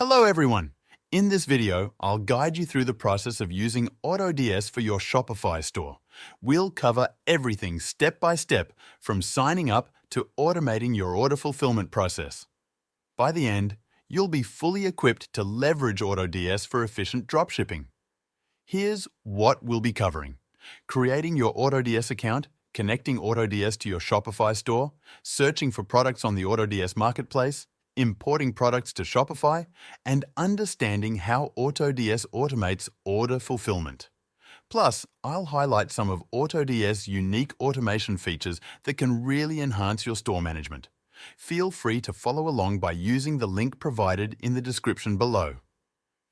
Hello everyone! In this video, I'll guide you through the process of using AutoDS for your Shopify store. We'll cover everything step by step, from signing up to automating your order fulfillment process. By the end, you'll be fully equipped to leverage AutoDS for efficient dropshipping. Here's what we'll be covering: creating your AutoDS account, connecting AutoDS to your Shopify store, searching for products on the AutoDS marketplace, importing products to Shopify, and understanding how AutoDS automates order fulfillment. Plus, I'll highlight some of AutoDS' unique automation features that can really enhance your store management. Feel free to follow along by using the link provided in the description below.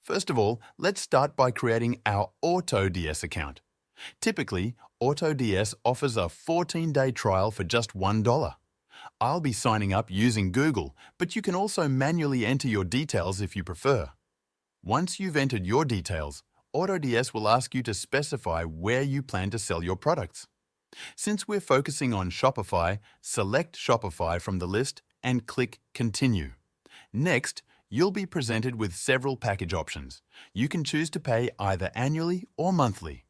First of all, let's start by creating our AutoDS account. Typically, AutoDS offers a 14-day trial for just $1. I'll be signing up using Google, but you can also manually enter your details if you prefer. Once you've entered your details, AutoDS will ask you to specify where you plan to sell your products. Since we're focusing on Shopify, select Shopify from the list and click Continue. Next, you'll be presented with several package options. You can choose to pay either annually or monthly.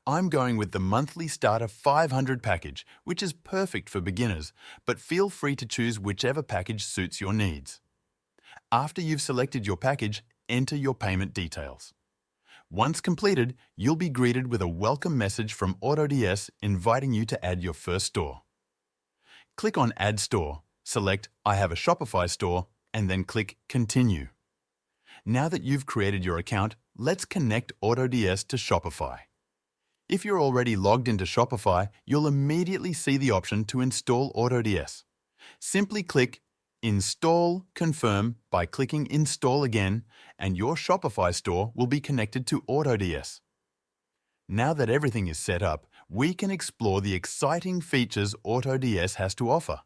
I'm going with the monthly starter 500 package, which is perfect for beginners, but feel free to choose whichever package suits your needs. After you've selected your package, enter your payment details. Once completed, you'll be greeted with a welcome message from AutoDS inviting you to add your first store. Click on Add Store, select I have a Shopify store, and then click Continue. Now that you've created your account, let's connect AutoDS to Shopify. If you're already logged into Shopify, you'll immediately see the option to install AutoDS. Simply click Install Confirm by clicking Install again, and your Shopify store will be connected to AutoDS. Now that everything is set up, we can explore the exciting features AutoDS has to offer.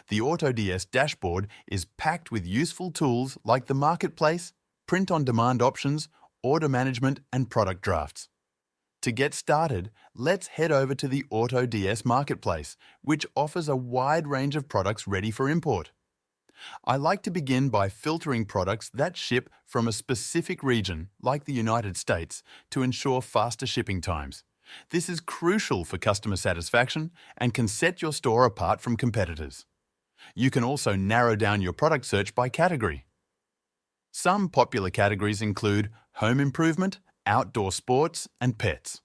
The AutoDS dashboard is packed with useful tools like the marketplace, print-on-demand options, order management, and product drafts. To get started, let's head over to the AutoDS marketplace, which offers a wide range of products ready for import. I like to begin by filtering products that ship from a specific region, like the United States, to ensure faster shipping times. This is crucial for customer satisfaction and can set your store apart from competitors. You can also narrow down your product search by category. Some popular categories include home improvement, outdoor sports, and pets.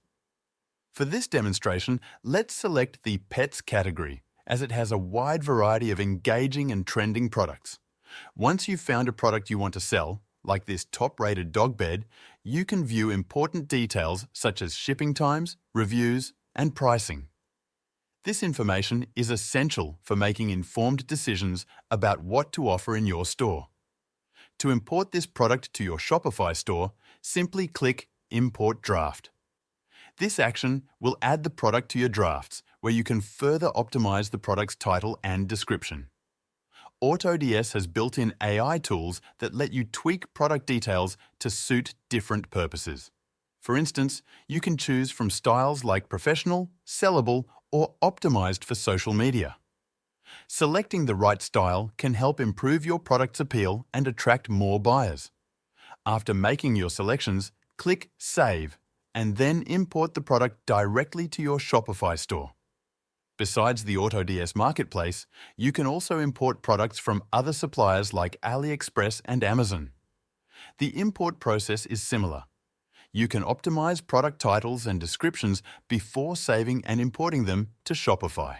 For this demonstration, let's select the Pets category, as it has a wide variety of engaging and trending products. Once you've found a product you want to sell, like this top-rated dog bed, you can view important details such as shipping times, reviews, and pricing. This information is essential for making informed decisions about what to offer in your store. To import this product to your Shopify store, simply click Import Draft. This action will add the product to your drafts, where you can further optimize the product's title and description. AutoDS has built-in AI tools that let you tweak product details to suit different purposes. For instance, you can choose from styles like professional, sellable, or optimized for social media. Selecting the right style can help improve your product's appeal and attract more buyers. After making your selections, click Save, and then import the product directly to your Shopify store. Besides the AutoDS marketplace, you can also import products from other suppliers like AliExpress and Amazon. The import process is similar. You can optimize product titles and descriptions before saving and importing them to Shopify.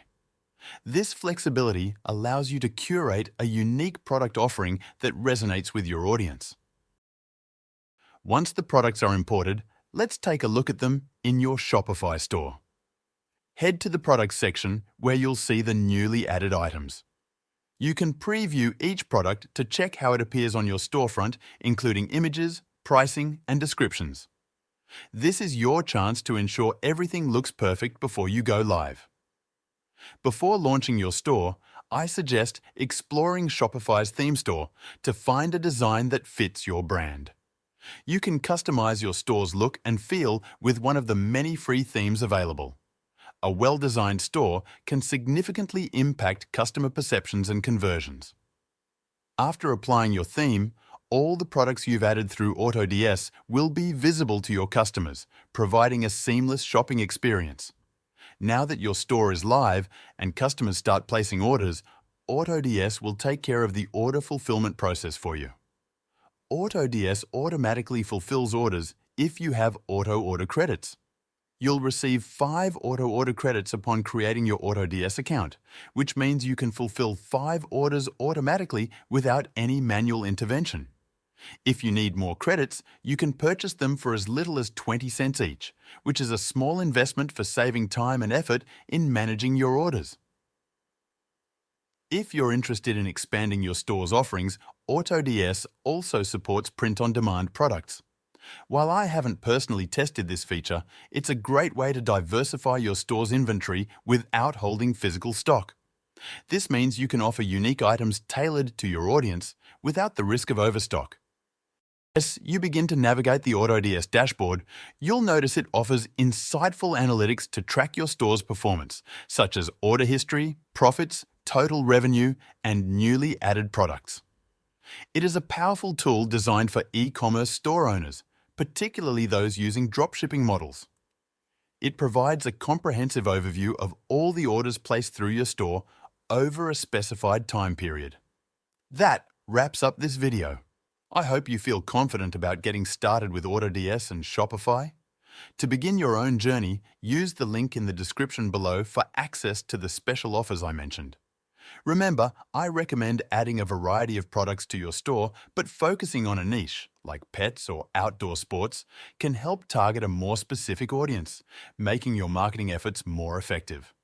This flexibility allows you to curate a unique product offering that resonates with your audience. Once the products are imported, let's take a look at them in your Shopify store. Head to the Products section where you'll see the newly added items. You can preview each product to check how it appears on your storefront, including images, pricing, and descriptions. This is your chance to ensure everything looks perfect before you go live. Before launching your store, I suggest exploring Shopify's theme store to find a design that fits your brand. You can customize your store's look and feel with one of the many free themes available. A well-designed store can significantly impact customer perceptions and conversions. After applying your theme, All the products you've added through AutoDS will be visible to your customers, providing a seamless shopping experience. Now that your store is live and customers start placing orders, AutoDS will take care of the order fulfillment process for you. AutoDS automatically fulfills orders if you have auto order credits. You'll receive 5 auto order credits upon creating your AutoDS account, which means you can fulfill 5 orders automatically without any manual intervention. If you need more credits, you can purchase them for as little as 20 cents each, which is a small investment for saving time and effort in managing your orders. If you're interested in expanding your store's offerings, AutoDS also supports print-on-demand products. While I haven't personally tested this feature, it's a great way to diversify your store's inventory without holding physical stock. This means you can offer unique items tailored to your audience without the risk of overstock. As you begin to navigate the AutoDS dashboard, you'll notice it offers insightful analytics to track your store's performance, such as order history, profits, total revenue, and newly added products. It is a powerful tool designed for e-commerce store owners, particularly those using dropshipping models. It provides a comprehensive overview of all the orders placed through your store over a specified time period. That wraps up this video. I hope you feel confident about getting started with AutoDS and Shopify. To begin your own journey, use the link in the description below for access to the special offers I mentioned. Remember, I recommend adding a variety of products to your store, but focusing on a niche, like pets or outdoor sports, can help target a more specific audience, making your marketing efforts more effective.